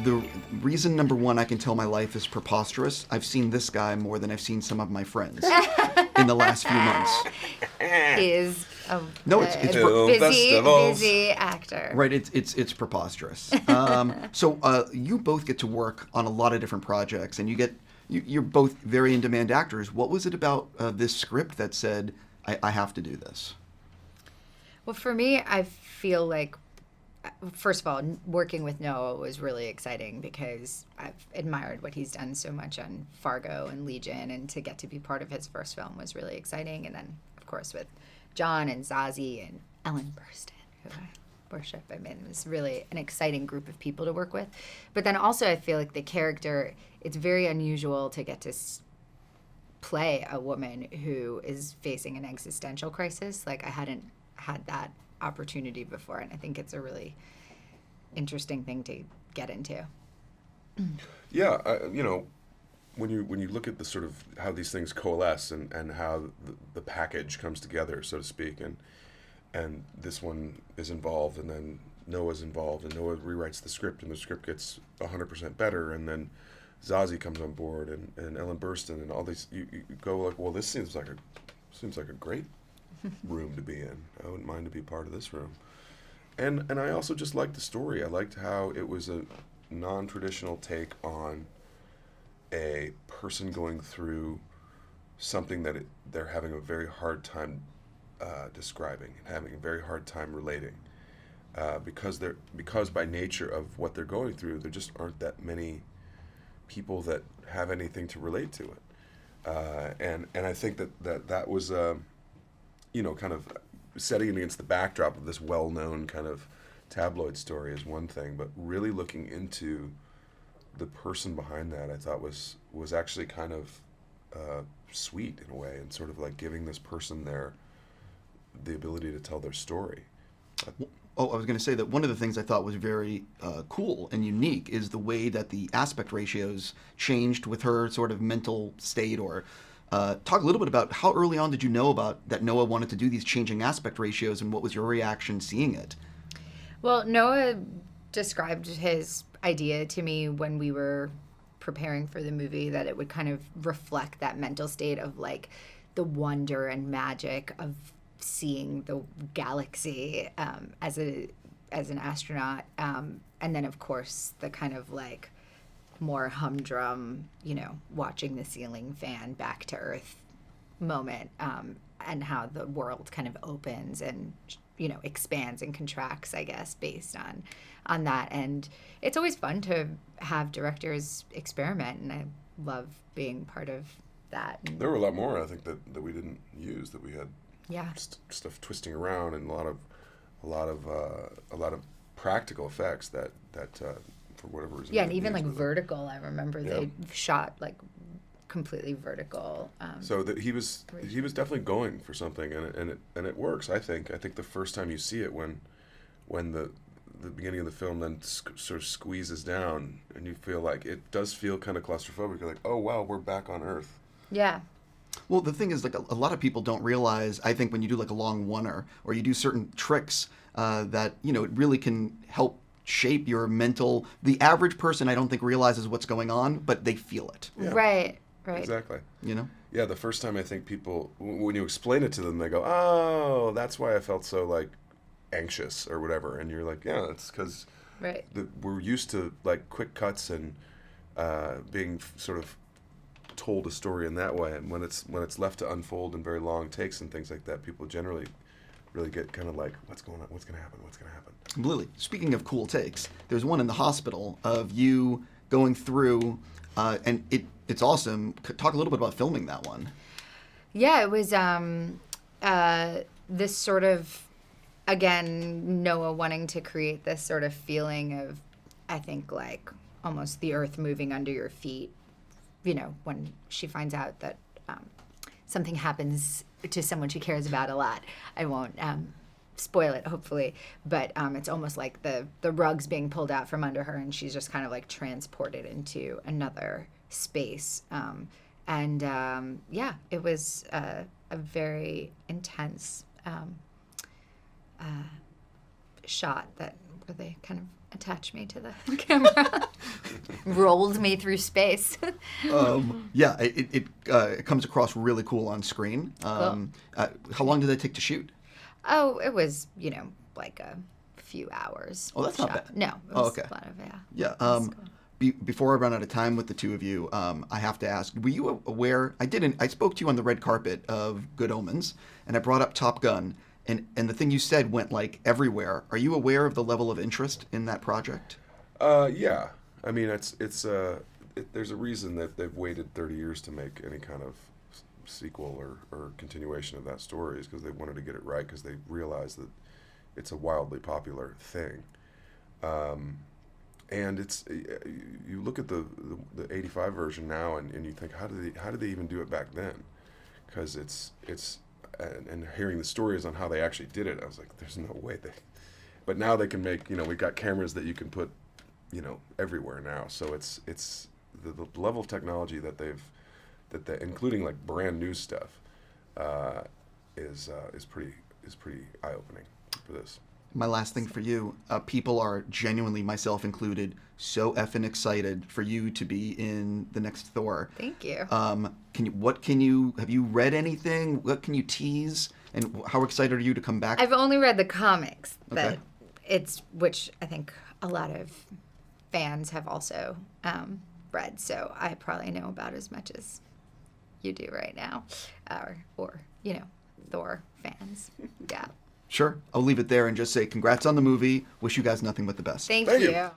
the reason number one I can tell my life is preposterous. I've seen this guy more than I've seen some of my friends in the last few months. Is a busy actor. Right, it's preposterous. So you both get to work on a lot of different projects, and you're both very in-demand actors. What was it about this script that said, I have to do this? Well, for me, I feel like, first of all, working with Noah was really exciting because I've admired what he's done so much on Fargo and Legion, and to get to be part of his first film was really exciting. And then, of course, with Jon and Zazie and Ellen Burstyn, who I worship. I mean, it was really an exciting group of people to work with. But then also I feel like the character, it's very unusual to get to play a woman who is facing an existential crisis. Like, I hadn't had that opportunity before, and I think it's a really interesting thing to get into. Yeah, when you look at the sort of how these things coalesce and how the package comes together, so to speak, and this one is involved, and then Noah's involved, and Noah rewrites the script, and the script gets 100% better, and then Zazie comes on board, and Ellen Burstyn, and all these, you go like, well, this seems like a great room to be in. I wouldn't mind to be part of this room. And I also just liked the story. I liked how it was a non-traditional take on a person going through something that they're having a very hard time describing, and having a very hard time relating, because by nature of what they're going through, there just aren't that many people that have anything to relate to it, and I think that was kind of setting it against the backdrop of this well-known kind of tabloid story is one thing, but really looking into the person behind that, I thought was actually kind of sweet in a way, and sort of like giving this person the ability to tell their story. Oh, I was going to say that one of the things I thought was very cool and unique is the way that the aspect ratios changed with her sort of mental state. Or talk a little bit about how early on did you know about that Noah wanted to do these changing aspect ratios, and what was your reaction seeing it? Well, Noah described his idea to me when we were preparing for the movie, that it would kind of reflect that mental state of like the wonder and magic of seeing the galaxy as an astronaut, and then of course the kind of like more humdrum, watching the ceiling fan back to Earth moment, and how the world kind of opens and expands and contracts, I guess, based on that. And it's always fun to have directors experiment, and I love being part of that. There were a lot more, I think, that we didn't use, that we had stuff twisting around, and a lot of practical effects that for whatever reason. Yeah, and even like vertical. I remember they shot like completely vertical. So that he was definitely going for something, and it works. I think the first time you see it, when the beginning of the film then sort of squeezes down, and you feel like it does feel kind of claustrophobic. You're like, oh wow, we're back on Earth. Yeah. Well, the thing is, like, a lot of people don't realize, I think, when you do like a long oneer, or you do certain tricks that it really can help shape your mental. The average person, I don't think, realizes what's going on, but they feel it. Yeah. Right. Exactly. Yeah, the first time I think people, when you explain it to them, they go, oh, that's why I felt so like anxious or whatever, and you're like, yeah, it's because we're used to like quick cuts and being sort of told a story in that way, and when it's left to unfold in very long takes and things like that, people generally really get kind of like, what's going on, what's going to happen. Lily, speaking of cool takes, there's one in the hospital of you going through, and it's awesome. Talk a little bit about filming that one. Yeah, it was this sort of, again, Noah wanting to create this sort of feeling of, I think, like almost the earth moving under your feet, when she finds out that something happens to someone she cares about a lot. I won't spoil it, hopefully, but it's almost like the rug's being pulled out from under her, and she's just kind of like transported into another space. It was a very intense shot where they kind of attach me to the camera. Rolled me through space. Yeah, it comes across really cool on screen. How long did that take to shoot? Oh, it was, like a few hours. Oh, that's not bad. No, it was okay. a lot of, yeah. Yeah. Before I run out of time with the two of you, I have to ask: were you aware? I spoke to you on the red carpet of Good Omens, and I brought up Top Gun, and the thing you said went like everywhere. Are you aware of the level of interest in that project? Yeah. I mean, there's a reason that they've waited 30 years to make any kind of sequel or continuation of that story, is because they wanted to get it right, because they realized that it's a wildly popular thing. And you look at the 85 version now, and you think, how did they even do it back then? Because and hearing the stories on how they actually did it, I was like, there's no way but now they can make, we've got cameras that you can put, everywhere now. So it's the level of technology that they including like brand new stuff, is pretty eye-opening for this. My last thing for you, people are genuinely, myself included, so effing excited for you to be in the next Thor. Thank you. Have you read anything? What can you tease? And how excited are you to come back? I've only read the comics, Okay. which I think a lot of fans have also read, so I probably know about as much as you do right now, or Thor fans. Yeah. Sure. I'll leave it there and just say congrats on the movie. Wish you guys nothing but the best. Thank Thank you. you.